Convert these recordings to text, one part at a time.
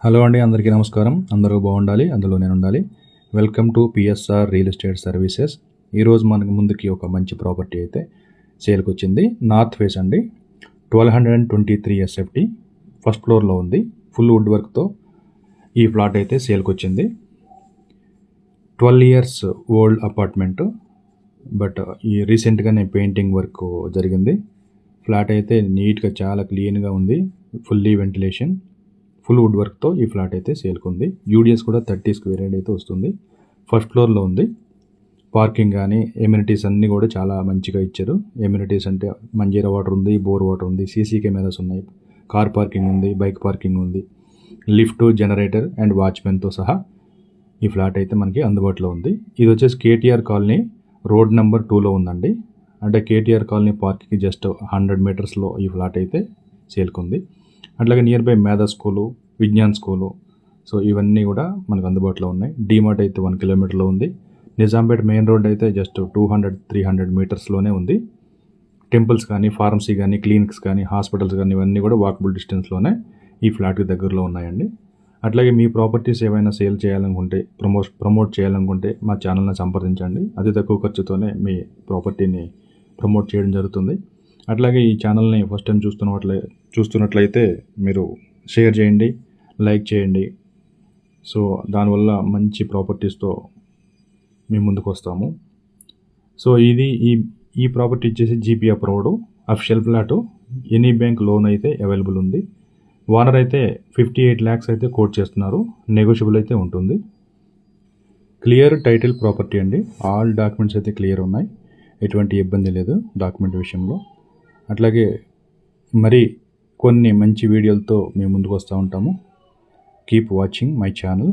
Hello అండి, అందరికీ నమస్కారం. అందరూ బాగుండాలి, అందులో నేను ఉండాలి. Welcome to PSR real estate services. ఈరోజు మనకు ముందుకి ఒక మంచి ప్రాపర్టీ అయితే సేల్కి వచ్చింది. నార్త్ ఫేస్ అండి, 1223 ఎస్ఎఫ్టీ, ఫస్ట్ ఫ్లోర్లో ఉంది. ఫుల్ వుడ్ వర్క్తో ఈ ఫ్లాట్ అయితే సేల్కి వచ్చింది. 12 ఇయర్స్ ఓల్డ్ అపార్ట్మెంట్, బట్ ఈ రీసెంట్గానే పెయింటింగ్ వర్క్ జరిగింది. ఫ్లాట్ అయితే నీట్గా చాలా క్లీన్గా ఉంది. ఫుల్లీ వెంటిలేషన్, ఫుల్ వుడ్ వర్క్తో ఈ ఫ్లాట్ అయితే సేల్కి ఉంది. యూడిఎస్ కూడా 30 స్క్వేర్ యార్డ్ అయితే వస్తుంది. ఫస్ట్ ఫ్లోర్లో ఉంది. పార్కింగ్ కానీ ఎమ్యూనిటీస్ అన్నీ కూడా చాలా మంచిగా ఇచ్చారు. ఎమ్యూనిటీస్ అంటే మంజీరా వాటర్ ఉంది, బోర్ వాటర్ ఉంది, సీసీ కెమెరాస్ ఉన్నాయి, కార్ పార్కింగ్ ఉంది, బైక్ పార్కింగ్ ఉంది, లిఫ్ట్, జనరేటర్ అండ్ వాచ్మెన్తో సహా ఈ ఫ్లాట్ అయితే మనకి అందుబాటులో ఉంది. ఇది వచ్చేసి కేటీఆర్ కాలనీ రోడ్ నెంబర్ 2లో ఉందండి. అంటే కేటీఆర్ కాలనీ పార్క్కి జస్ట్ 100 మీటర్స్లో ఈ ఫ్లాట్ అయితే సేల్కి ఉంది. అట్లాగే నియర్ బై మేధా స్కూలు, విజ్ఞాన్ స్కూలు, సో ఇవన్నీ కూడా మనకు అందుబాటులో ఉన్నాయి. డీమార్ట్ అయితే 1 కిలోమీటర్లో ఉంది. నిజాంపేట్ మెయిన్ రోడ్ అయితే జస్ట్ 200-300 మీటర్స్లోనే ఉంది. టెంపుల్స్ కానీ, ఫార్మసీ కానీ, క్లినిక్స్ కానీ, హాస్పిటల్స్ కానీ ఇవన్నీ కూడా వాకబుల్ డిస్టెన్స్లోనే ఈ ఫ్లాట్కి దగ్గరలో ఉన్నాయండి. అట్లాగే మీ ప్రాపర్టీస్ ఏవైనా సేల్ చేయాలనుకుంటే, ప్రమోట్ చేయాలనుకుంటే మా ఛానల్ని సంప్రదించండి. అతి తక్కువ ఖర్చుతోనే మీ ప్రాపర్టీని ప్రమోట్ చేయడం జరుగుతుంది. అట్లాగే ఈ ఛానల్ని ఫస్ట్ టైం చూస్తున్నట్లయితే మీరు షేర్ చేయండి, లైక్ చేయండి. సో దానివల్ల మంచి ప్రాపర్టీస్తో మేము ముందుకు వస్తాము. సో ఇది ఈ ప్రాపర్టీ వచ్చేసి GP approved official flat. Any bank loan అయితే అవైలబుల్ ఉంది. ఓనర్ అయితే 58 lakhs అయితే కోట్ చేస్తున్నారు. నెగోషియబుల్ అయితే ఉంటుంది. క్లియర్ టైటిల్ ప్రాపర్టీ అండి. ఆల్ డాక్యుమెంట్స్ అయితే క్లియర్ ఉన్నాయి. ఎటువంటి ఇబ్బంది లేదు డాక్యుమెంట్ విషయంలో. అట్లాగే మరి కొన్ని మంచి వీడియోలతో మేము ముందుకు వస్తూ ఉంటాము. Keep watching my channel.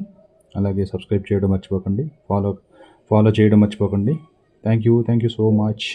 అలాగే సబ్స్క్రైబ్ చేయడం మర్చిపోకండి, ఫాలో చేయడం మర్చిపోకండి. Thank you so much.